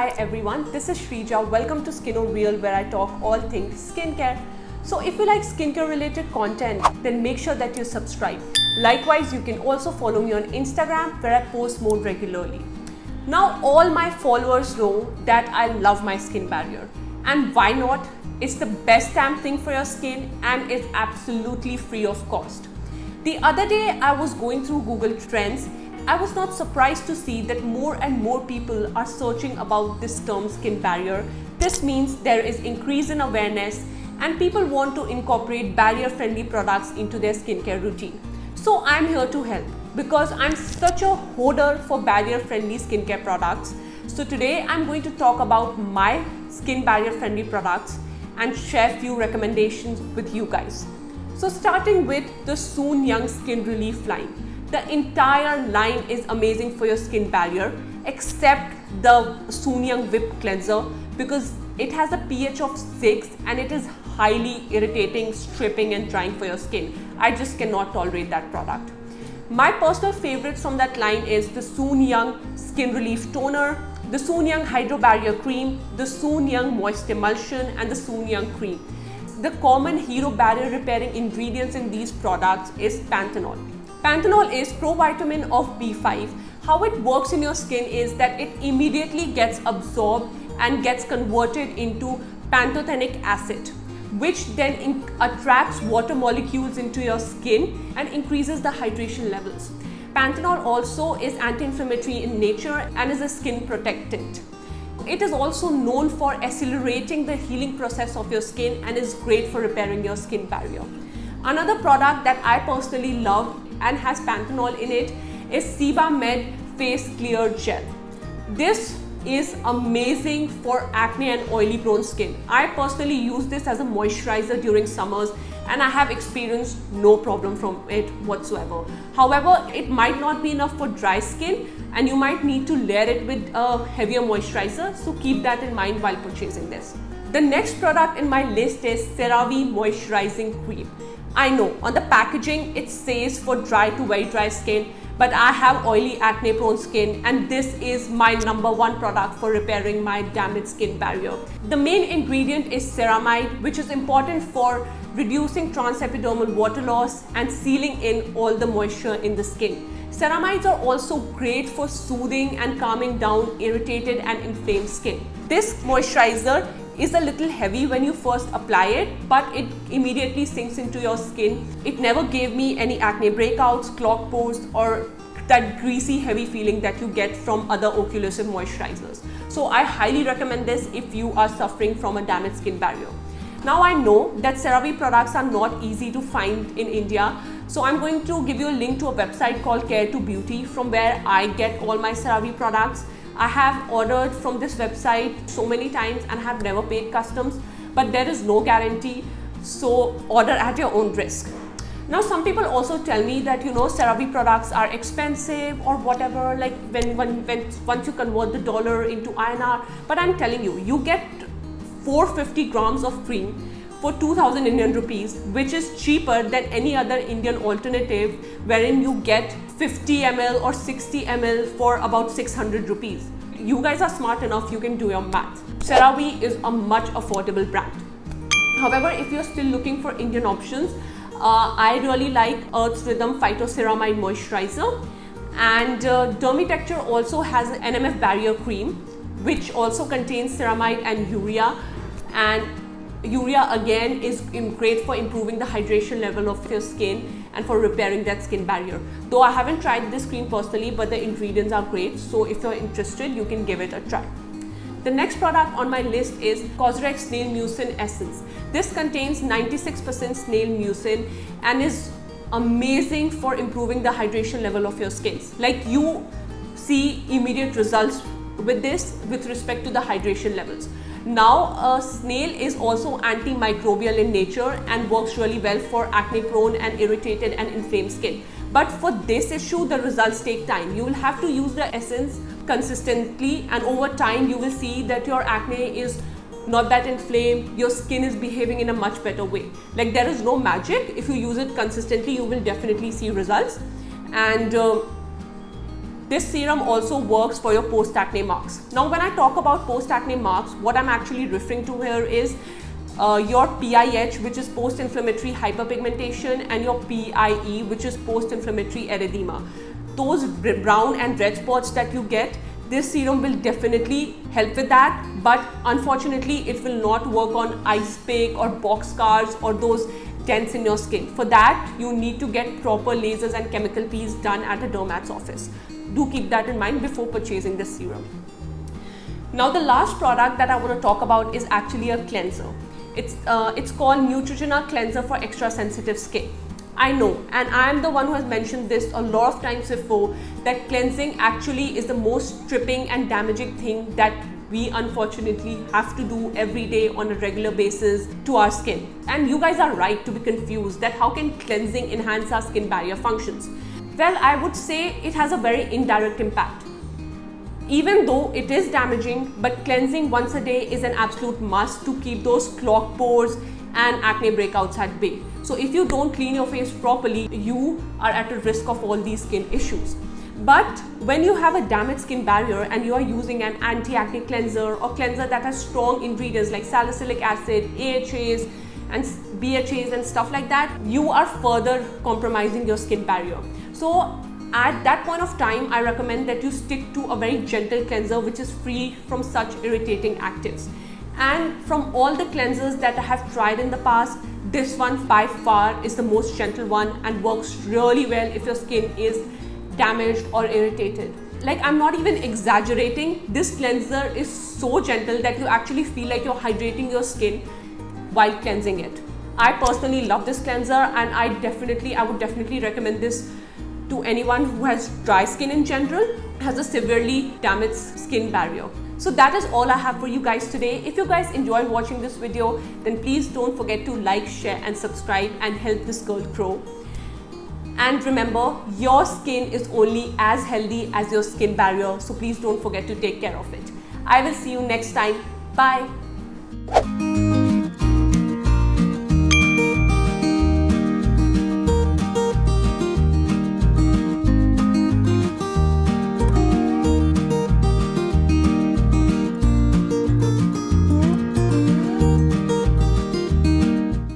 Hi everyone, this is Shrija. Welcome to Skin on Real, where I talk all things skincare. So if you like skincare related content, then make sure that you subscribe. Likewise, you can also follow me on Instagram, where I post more regularly. Now all my followers know that I love my skin barrier. And why not? It's the best damn thing for your skin and it's absolutely free of cost. The other day I was going through Google Trends. I was not surprised to see that more and more people are searching about this term skin barrier. This means there is increase in awareness and people want to incorporate barrier-friendly products into their skincare routine. So I'm here to help because I'm such a hoarder for barrier-friendly skincare products. So today I'm going to talk about my skin barrier-friendly products and share few recommendations with you guys. So starting with the Soon Young Skin Relief line. The entire line is amazing for your skin barrier except the Soon Young Whip Cleanser because it has a pH of 6 and it is highly irritating, stripping and drying for your skin. I just cannot tolerate that product. My personal favorites from that line is the Soon Young Skin Relief Toner, the Soon Young Hydro Barrier Cream, the Soon Young Moist Emulsion and the Soon Young Cream. The common hero barrier repairing ingredients in these products is panthenol. Panthenol is provitamin of B5. How it works in your skin is that it immediately gets absorbed and gets converted into pantothenic acid, which then attracts water molecules into your skin and increases the hydration levels. Panthenol also is anti-inflammatory in nature and is a skin protectant. It is also known for accelerating the healing process of your skin and is great for repairing your skin barrier. Another product that I personally love and has panthenol in it is Sebamed Face Clear Gel. This is amazing for acne and oily prone skin. I personally use this as a moisturizer during summers and I have experienced no problem from it whatsoever. However, it might not be enough for dry skin and you might need to layer it with a heavier moisturizer, so keep that in mind while purchasing this. The next product in my list is CeraVe Moisturizing Cream. I know on the packaging it says for dry to very dry skin, but I have oily acne prone skin and this is my #1 product for repairing my damaged skin barrier. The main ingredient is ceramide, which is important for reducing transepidermal water loss and sealing in all the moisture in the skin. Ceramides are also great for soothing and calming down irritated and inflamed skin. This moisturizer is a little heavy when you first apply it, but it immediately sinks into your skin. It never gave me any acne breakouts, clogged pores or that greasy heavy feeling that you get from other occlusive moisturizers. So I highly recommend this if you are suffering from a damaged skin barrier. Now I know that CeraVe products are not easy to find in India, so I'm going to give you a link to a website called Care2Beauty from where I get all my CeraVe products. I have ordered from this website so many times and have never paid customs, but there is no guarantee, so order at your own risk. Now some people also tell me that CeraVe products are expensive or whatever, like once you convert the dollar into INR, but I'm telling you, you get 450 grams of cream for 2000 Indian rupees, which is cheaper than any other Indian alternative wherein you get 50 ml or 60 ml for about 600 rupees. You guys are smart enough, you can do your math. CeraVe is a much affordable brand. However, if you're still looking for Indian options, I really like Earth's Rhythm Phytoceramide Moisturizer, and Dermitecture also has an NMF barrier cream which also contains ceramide and urea, and urea again is great for improving the hydration level of your skin and for repairing that skin barrier. Though I haven't tried this cream personally, but the ingredients are great, so if you're interested you can give it a try. The next product on my list is Cosrx Snail Mucin Essence. This contains 96% snail mucin and is amazing for improving the hydration level of your skin. Like, you see immediate results with this with respect to the hydration levels. Now, snail is also antimicrobial in nature and works really well for acne prone and irritated and inflamed skin. But for this issue, the results take time. You will have to use the essence consistently, and over time you will see that your acne is not that inflamed, your skin is behaving in a much better way. Like, there is no magic. If you use it consistently, you will definitely see results. And this serum also works for your post-acne marks. Now when I talk about post-acne marks, what I'm actually referring to here is your PIH, which is post-inflammatory hyperpigmentation, and your PIE, which is post-inflammatory erythema. Those brown and red spots that you get, this serum will definitely help with that, but unfortunately it will not work on ice pick or box scars or those dents in your skin. For that, you need to get proper lasers and chemical peels done at a dermat's office. Do keep that in mind before purchasing this serum. Now the last product that I want to talk about is actually a cleanser. It's called Neutrogena Cleanser for Extra Sensitive Skin. I know, and I am the one who has mentioned this a lot of times before, that cleansing actually is the most stripping and damaging thing that we unfortunately have to do every day on a regular basis to our skin. And you guys are right to be confused that how can cleansing enhance our skin barrier functions? Well, I would say it has a very indirect impact. Even though it is damaging, but cleansing once a day is an absolute must to keep those clogged pores and acne breakouts at bay. So if you don't clean your face properly, you are at a risk of all these skin issues. But when you have a damaged skin barrier and you are using an anti-acne cleanser or cleanser that has strong ingredients like salicylic acid, AHAs and BHAs and stuff like that, you are further compromising your skin barrier. So at that point of time, I recommend that you stick to a very gentle cleanser which is free from such irritating actives. And from all the cleansers that I have tried in the past, this one by far is the most gentle one and works really well if your skin is damaged or irritated. Like, I'm not even exaggerating, this cleanser is so gentle that you actually feel like you're hydrating your skin while cleansing it. I personally love this cleanser, and I would definitely recommend this to anyone who has dry skin in general, has a severely damaged skin barrier. So that is all I have for you guys today. If you guys enjoyed watching this video, then please don't forget to like, share and subscribe and help this girl grow. And remember, your skin is only as healthy as your skin barrier, so please don't forget to take care of it. I will see you next time. Bye.